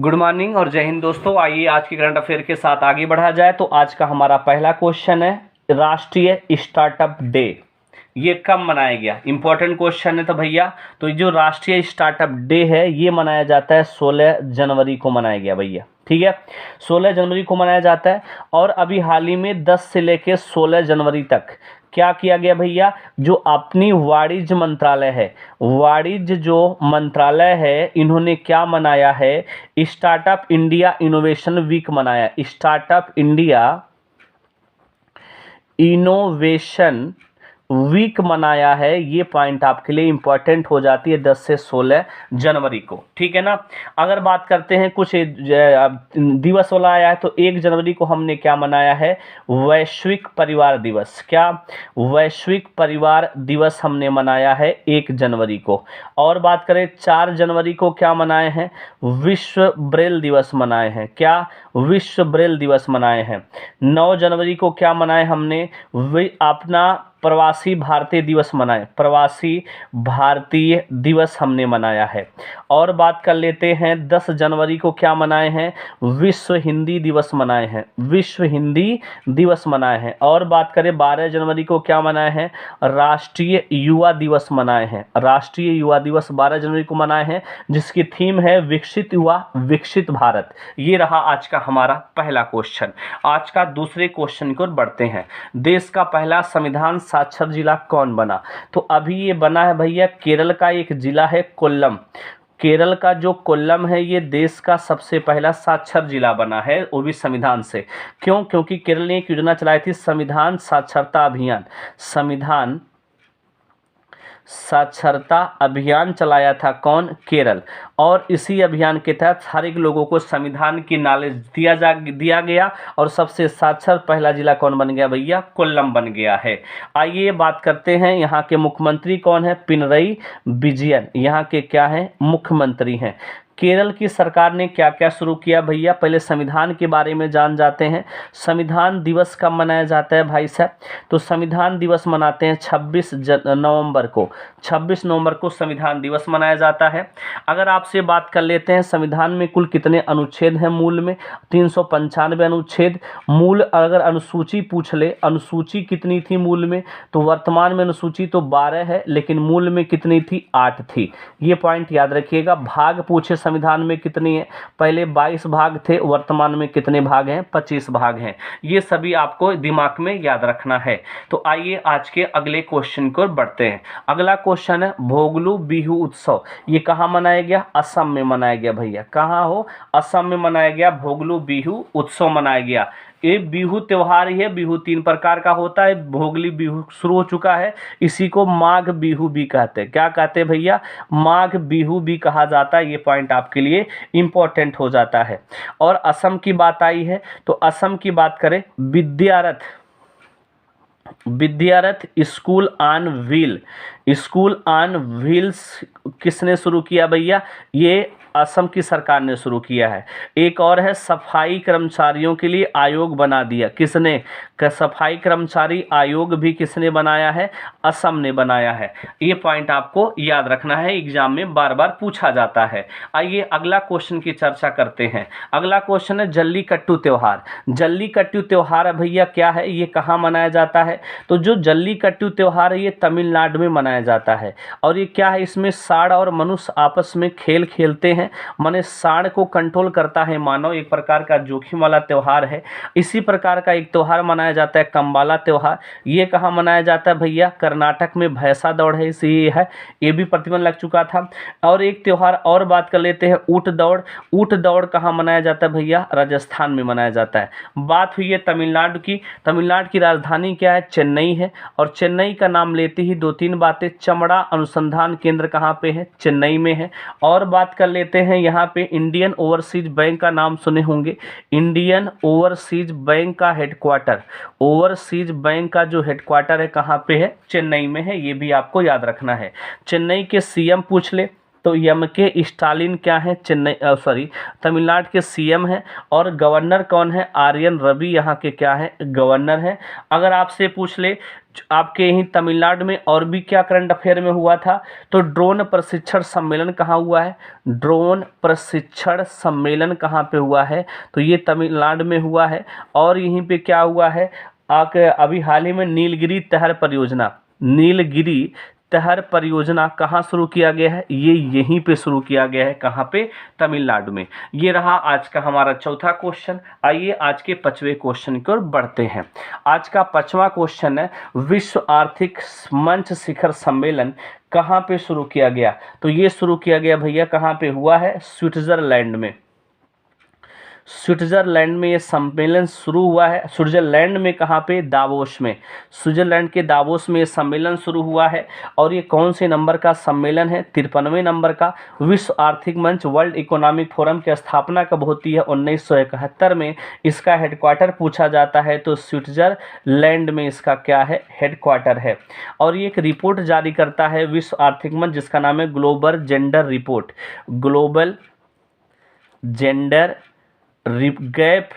Good morning और जय हिंद दोस्तों। आइए आज के करंट अफेयर के साथ आगे बढ़ा जाए। तो आज का हमारा पहला क्वेश्चन है, राष्ट्रीय स्टार्टअप डे ये कब मनाया गया। इंपॉर्टेंट क्वेश्चन है। तो भैया तो ये जो राष्ट्रीय स्टार्टअप डे है ये मनाया जाता है 16 जनवरी को मनाया गया भैया, ठीक है। 16 जनवरी को मनाया जाता है। और अभी हाल ही में 10 से लेके 16 जनवरी तक क्या किया गया भैया, जो अपनी वाणिज्य मंत्रालय है, वाणिज्य जो मंत्रालय है, इन्होंने क्या मनाया है, स्टार्टअप इंडिया इनोवेशन वीक मनाया। स्टार्टअप इंडिया इनोवेशन वीक मनाया है। ये पॉइंट आपके लिए इंपॉर्टेंट हो जाती है 10 से 16 जनवरी को, ठीक है ना। अगर बात करते हैं कुछ दिवस वाला आया है, तो 1 जनवरी को हमने क्या मनाया है, वैश्विक परिवार दिवस। क्या वैश्विक परिवार दिवस हमने मनाया है 1 जनवरी को। और बात करें 4 जनवरी को क्या मनाए हैं, विश्व ब्रेल दिवस मनाए हैं। क्या विश्व ब्रेल दिवस मनाए हैं। 9 जनवरी को क्या मनाए हमने, अपना प्रवासी भारतीय दिवस मनाए, प्रवासी भारतीय दिवस हमने मनाया है। और बात कर लेते हैं 10 जनवरी को क्या मनाए हैं, विश्व हिंदी दिवस मनाए हैं, विश्व हिंदी दिवस मनाए हैं। और बात करें 12 जनवरी को क्या मनाए हैं, राष्ट्रीय युवा दिवस मनाए हैं, राष्ट्रीय युवा दिवस 12 जनवरी को मनाए हैं, जिसकी थीम है विकसित युवा विकसित भारत। ये रहा आज का हमारा पहला क्वेश्चन। आज का दूसरे क्वेश्चन की ओर बढ़ते हैं। देश का पहला संविधान साक्षर जिला कौन बना। तो अभी ये बना है भैया, केरल का एक जिला है कोल्लम। केरल का जो कोल्लम है ये देश का सबसे पहला साक्षर जिला बना है, वो भी संविधान से। क्यों? क्योंकि केरल ने एक योजना चलाई थी, संविधान साक्षरता अभियान। संविधान साक्षरता अभियान चलाया था कौन, केरल। और इसी अभियान के तहत हर एक लोगों को संविधान की नॉलेज दिया गया और सबसे साक्षर पहला जिला कौन बन गया भैया, कोल्लम बन गया है। आइए बात करते हैं यहाँ के मुख्यमंत्री कौन है, पिनरई विजयन यहाँ के क्या हैं, मुख्यमंत्री हैं। केरल की सरकार ने क्या क्या शुरू किया भैया, पहले संविधान के बारे में जान जाते हैं। संविधान दिवस कब मनाया जाता है भाई साहब, तो संविधान दिवस मनाते हैं 26 नवंबर को। 26 नवंबर को संविधान दिवस मनाया जाता है। अगर आपसे बात कर लेते हैं संविधान में कुल कितने अनुच्छेद हैं, मूल में 395 अनुच्छेद। मूल अगर अनुसूची पूछ ले, अनुसूची कितनी थी मूल में, तो वर्तमान में अनुसूची तो 12 है, लेकिन मूल में कितनी थी, 8 थी। ये पॉइंट याद रखिएगा। भाग पूछे संविधान में कितनी है, पहले 22 भाग थे, वर्तमान में कितने भाग हैं, 25 भाग हैं। ये सभी आपको दिमाग में याद रखना है। तो आइए आज के अगले क्वेश्चन को बढ़ते हैं। अगला क्वेश्चन है भोगलू बिहू उत्सव, ये कहाँ मनाया गया, असम में मनाया गया भैया। कहाँ हो, असम में मनाया गया, भोगलू बिहू उत्सव मनाया गया। ये बिहू त्यौहार ही है। बिहू 3 प्रकार का होता है। भोगली बिहू शुरू हो चुका है, इसी को माघ बिहू भी कहते हैं। क्या कहते हैं भैया, माघ बिहू भी कहा जाता है। ये पॉइंट आपके लिए इंपॉर्टेंट हो जाता है। और असम की बात आई है, तो असम की बात करें, विद्यारथ school on wheel, school on wheels किसने शुरू किया भैया, ये असम की सरकार ने शुरू किया है। एक और है सफाई कर्मचारियों के लिए आयोग बना दिया, किसने, सफाई कर्मचारी आयोग भी किसने बनाया है, असम ने बनाया है। ये पॉइंट आपको याद रखना है, एग्जाम में बार बार पूछा जाता है। आइए अगला क्वेश्चन की चर्चा करते हैं। अगला क्वेश्चन है जल्लीकट्टू त्यौहार। जल्लीकट्टू त्यौहार है भैया क्या है, ये कहाँ मनाया जाता है, तो जो जल्लीकट्टू त्यौहार है ये तमिलनाडु में मनाया जाता है। और ये क्या है, इसमें सांड और मनुष्य आपस में खेल खेलते हैं, माने सांड को कंट्रोल करता है मानव, एक प्रकार का जोखिम वाला त्यौहार है। इसी प्रकार का एक त्यौहार मनाया जाता है कंबाला त्यौहार। ये कहाँ मनाया जाता है भैया, कर्नाटक में भैंसा दौड़ है, इसी है, ये भी प्रतिबंध लग चुका था। और एक त्यौहार और बात कर लेते हैं, ऊंट दौड़। ऊंट दौड़ कहाँ मनाया जाता है भैया, राजस्थान में मनाया जाता है। बात हुई है तमिलनाडु की। तमिलनाडु की राजधानी क्या है, चेन्नई है। और चेन्नई का नाम लेते ही 2-3 बातें, चमड़ा अनुसंधान केंद्र कहाँ पे है, चेन्नई में है। और बात कर लेते हैं यहाँ पे इंडियन ओवरसीज बैंक का नाम सुने होंगे। इंडियन ओवरसीज बैंक का हेडक्वार्टर, ओवरसीज बैंक का जो हेडक्वार्टर है कहाँ पे है, चेन्नई में है। ये भी आपको याद रखना है। चेन्नई के सीएम पूछ ले, तो एम के स्टालिन क्या है, चेन्नई सॉरी तमिलनाडु के सीएम हैं। और गवर्नर कौन है, आर्यन रवि यहाँ के क्या है, गवर्नर हैं। अगर आपसे पूछ ले आपके यहीं तमिलनाडु में और भी क्या करंट अफेयर में हुआ था, तो ड्रोन प्रशिक्षण सम्मेलन कहाँ हुआ है, ड्रोन प्रशिक्षण सम्मेलन कहाँ पे हुआ है, तो ये तमिलनाडु में हुआ है। और यहीं पे क्या हुआ है, अभी हाल ही में नीलगिरी तहर परियोजना, नीलगिरी तहर परियोजना कहाँ शुरू किया गया है, ये यहीं पे शुरू किया गया है, कहाँ पे, तमिलनाडु में। ये रहा आज का हमारा चौथा क्वेश्चन। आइए आज के 5वें क्वेश्चन की ओर बढ़ते हैं। आज का 5वां क्वेश्चन है, विश्व आर्थिक मंच शिखर सम्मेलन कहाँ पे शुरू किया गया, तो ये शुरू किया गया भैया कहाँ पे हुआ है, स्विट्जरलैंड में। स्विट्जरलैंड में ये सम्मेलन शुरू हुआ है। स्विट्जरलैंड में कहाँ पे, दावोस में, स्विट्जरलैंड के दावोस में ये सम्मेलन शुरू हुआ है। और ये कौन से नंबर का सम्मेलन है, 53वें नंबर का। विश्व आर्थिक मंच वर्ल्ड इकोनॉमिक फोरम की स्थापना कब होती है, 1971 में। इसका हेडक्वार्टर पूछा जाता है तो स्विट्जरलैंड में इसका क्या है, हेडक्वार्टर है। और ये एक रिपोर्ट जारी करता है विश्व आर्थिक मंच, जिसका नाम है global gender report, global gender gap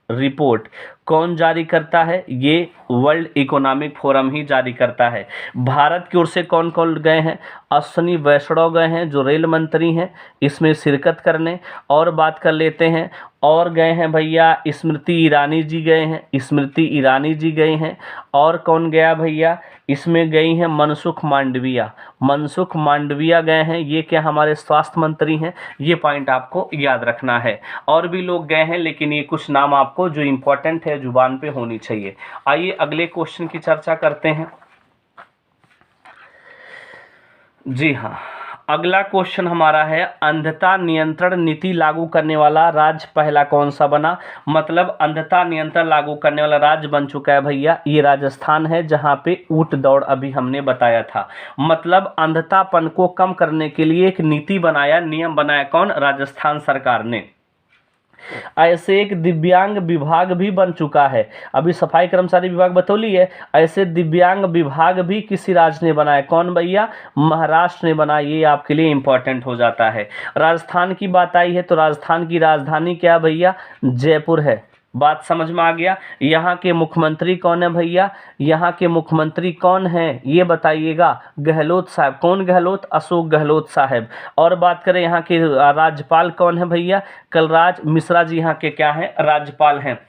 report. कौन जारी करता है, ये वर्ल्ड इकोनॉमिक फोरम ही जारी करता है। भारत की ओर से कौन कौन गए हैं, अश्विनी वैष्णव गए हैं जो रेल मंत्री हैं इसमें शिरकत करने। और बात कर लेते हैं, और गए हैं भैया स्मृति ईरानी जी गए हैं, स्मृति ईरानी जी गए हैं। और कौन गया भैया, इसमें गई हैं मनसुख मांडविया, मनसुख मांडविया गए हैं, ये क्या हमारे स्वास्थ्य मंत्री हैं। ये पॉइंट आपको याद रखना है। और भी लोग गए हैं लेकिन ये कुछ नाम आपको जो इम्पोर्टेंट है जुबान पे होनी चाहिए। आइए अगले क्वेश्चन की चर्चा करते हैं। जी हाँ, अगला क्वेश्चन हमारा है, अंधता नियंत्रण नीति लागू करने वाला राज्य पहला कौन सा बना। मतलब अंधता नियंत्रण लागू करने वाला राज्य बन चुका है भैया, ये राजस्थान है, जहाँ पे ऊंट दौड़ अभी हमने बताया था। मतलब अंधतापन को कम करने के लिए एक नीति बनाया, नियम बनाया, कौन, राजस्थान सरकार ने। ऐसे एक दिव्यांग विभाग भी बन चुका है, अभी सफाई कर्मचारी विभाग बतौली है, ऐसे दिव्यांग विभाग भी किसी राज्य ने बनाया, कौन भैया, महाराष्ट्र ने बनाया। ये आपके लिए इंपॉर्टेंट हो जाता है। राजस्थान की बात आई है तो राजस्थान की राजधानी क्या भैया, जयपुर है। बात समझ में आ गया। यहाँ के मुख्यमंत्री कौन है भैया, यहाँ के मुख्यमंत्री कौन हैं ये बताइएगा, गहलोत साहब। कौन गहलोत, अशोक गहलोत साहब। और बात करें यहाँ के राज्यपाल कौन है भैया, कलराज मिश्रा जी यहाँ के क्या हैं, राज्यपाल हैं।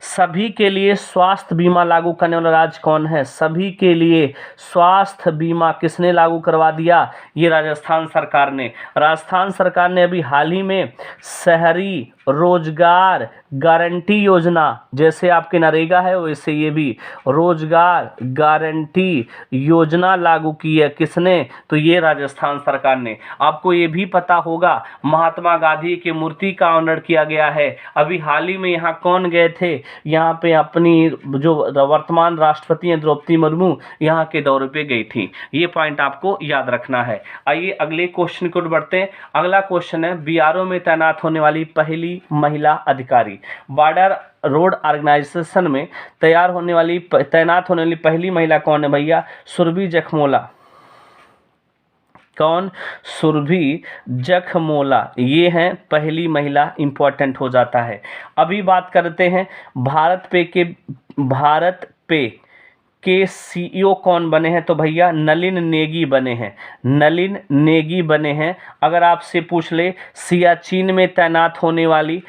सभी के लिए स्वास्थ्य बीमा लागू करने वाला राज्य कौन है, सभी के लिए स्वास्थ्य बीमा किसने लागू करवा दिया, ये राजस्थान सरकार ने। राजस्थान सरकार ने अभी हाल ही में शहरी रोजगार गारंटी योजना, जैसे आपके नरेगा है वैसे ये भी रोजगार गारंटी योजना लागू की है, किसने, तो ये राजस्थान सरकार ने। आपको ये भी पता होगा महात्मा गांधी की मूर्ति का ऑनर किया गया है। अभी हाल ही में यहाँ कौन गए थे, यहाँ पे अपनी जो वर्तमान राष्ट्रपति हैं द्रौपदी मुर्मू यहाँ के दौरे पे गई थी। ये पॉइंट आपको याद रखना है। आइए अगले क्वेश्चन को बढ़ते हैं। अगला क्वेश्चन है, बीआरओ में तैनात होने वाली पहली महिला अधिकारी। बॉर्डर रोड ऑर्गेनाइजेशन में तैनात होने वाली पहली महिला कौन है भैया, सुरभि जखमोला। कौन, सुरभि जखमोला, ये हैं पहली महिला, इंपॉर्टेंट हो जाता है। अभी बात करते हैं भारत पे के सीईओ कौन बने हैं, तो भैया नलिन नेगी बने हैं, नलिन नेगी बने हैं। अगर आपसे पूछ ले सियाचिन में तैनात होने वाली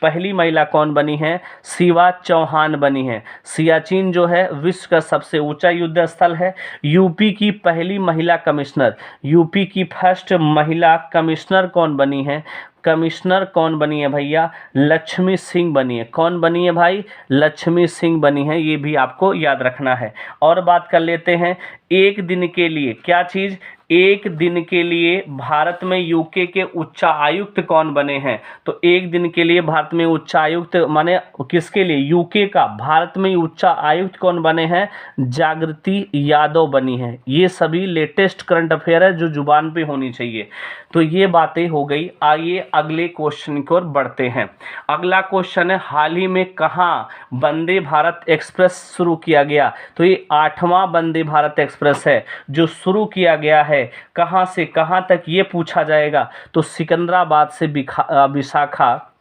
पहली महिला कौन बनी है, शिवा चौहान बनी है। सियाचिन जो है विश्व का सबसे ऊंचा युद्ध स्थल है। यूपी की पहली महिला कमिश्नर, यूपी की फर्स्ट महिला कमिश्नर कौन बनी है, कमिश्नर कौन बनी है भैया, लक्ष्मी सिंह बनी है। कौन बनी है भाई, लक्ष्मी सिंह बनी है, ये भी आपको याद रखना है। और बात कर लेते हैं एक दिन के लिए, क्या चीज़, एक दिन के लिए भारत में यूके के उच्चायुक्त कौन बने हैं, तो एक दिन के लिए भारत में उच्चायुक्त माने किसके लिए, यूके का भारत में उच्चायुक्त कौन बने हैं, जागृति यादव बनी है। ये सभी लेटेस्ट करंट अफेयर है जो जुबान पे होनी चाहिए। तो ये बातें हो गई। आइए अगले क्वेश्चन की ओर बढ़ते हैं। अगला क्वेश्चन है, हाल ही में कहाँ वंदे भारत एक्सप्रेस शुरू किया गया, तो ये 8वां वंदे भारत एक्सप्रेस है जो शुरू किया गया है है, कहाँ से कहाँ तक ये पूछा जाएगा। तो सिकंदराबाद से विशाखा,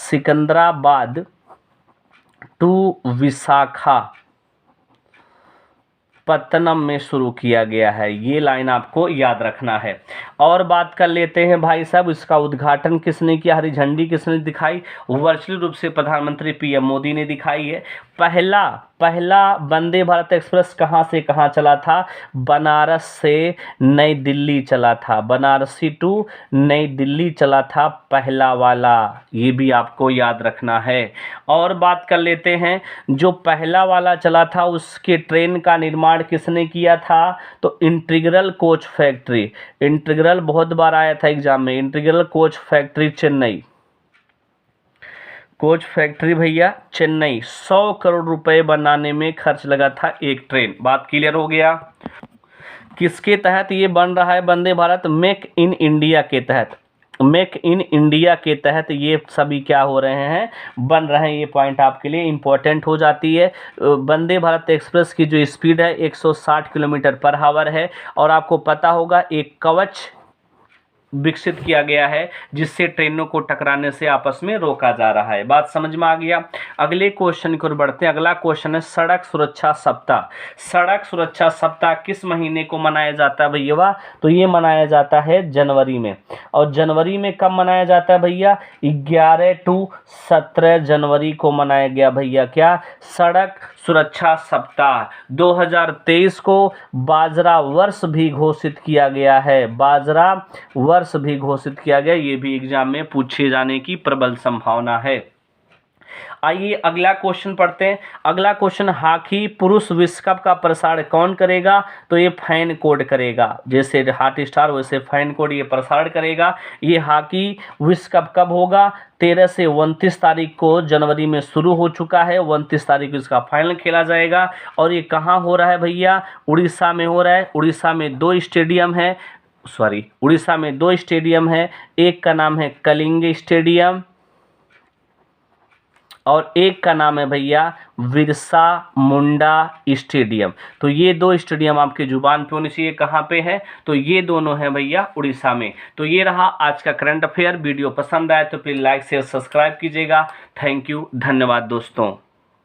सिकंदराबाद टू विशाखा पत्तनम में शुरू किया गया है। ये लाइन आपको याद रखना है। और बात कर लेते हैं भाई साहब, इसका उद्घाटन किसने किया, हरी झंडी किसने दिखाई, वर्चुअल रूप से प्रधानमंत्री पीएम मोदी ने दिखाई है। पहला वंदे भारत एक्सप्रेस कहाँ से कहाँ चला था, बनारस से नई दिल्ली चला था, बनारसी टू नई दिल्ली चला था पहला वाला, ये भी आपको याद रखना है। और बात कर लेते हैं, जो पहला वाला चला था उसके ट्रेन का निर्माण किसने किया था, तो इंटीग्रल कोच फैक्ट्री, इंटीग्रल बहुत बार आया था एग्जाम में, integral coach factory Chennai, coach factory भैया चेन्नई। 100 करोड़ रुपए बनाने में खर्च लगा था एक ट्रेन। बात क्लियर हो गया। किसके तहत ये बन रहा है Vande Bharat, make in India के तहत, मेक इन इंडिया के तहत ये सभी क्या हो रहे हैं, बन रहे हैं। ये पॉइंट आपके लिए इंपॉर्टेंट हो जाती है। वंदे भारत एक्सप्रेस की जो स्पीड है 160 किलोमीटर पर आवर है, और आपको पता होगा एक कवच विकसित किया गया है जिससे ट्रेनों को टकराने से आपस में रोका जा रहा है। बात समझ में आ गया। अगले क्वेश्चन की ओर बढ़ते हैं। अगला क्वेश्चन है सड़क सुरक्षा सप्ताह। सड़क सुरक्षा सप्ताह किस महीने को मनाया जाता है भैया, तो ये मनाया जाता है जनवरी में। और जनवरी में कब मनाया जाता है भैया, 11 टू 17 जनवरी को मनाया गया भैया क्या, सड़क सुरक्षा सप्ताह। 2023 को बाजरा वर्ष भी घोषित किया गया है, बाजरा वर्ष भी घोषित किया गया। ये भी एग्जाम में पूछे जाने की प्रबल संभावना है। आइए अगला क्वेश्चन पढ़ते हैं। अगला क्वेश्चन, हॉकी पुरुष विश्व कप का प्रसारण कौन करेगा, तो ये फैन कोड करेगा, जैसे हॉट स्टार वैसे फैन कोड ये प्रसारण करेगा। ये हॉकी विश्व कप कब होगा, 13 से 29 तारीख को जनवरी में शुरू हो चुका है, 29 तारीख को इसका फाइनल खेला जाएगा। और ये कहाँ हो रहा है भैया, उड़ीसा में हो रहा है। उड़ीसा में दो स्टेडियम है, उड़ीसा में 2 स्टेडियम है, एक का नाम है कलिंग स्टेडियम और एक का नाम है भैया बिरसा मुंडा स्टेडियम। तो ये 2 स्टेडियम आपके जुबान पे होनी चाहिए। कहाँ पे है, तो ये दोनों हैं भैया उड़ीसा में। तो ये रहा आज का करंट अफेयर। वीडियो पसंद आए तो फिर लाइक शेयर सब्सक्राइब कीजिएगा। थैंक यू, धन्यवाद दोस्तों।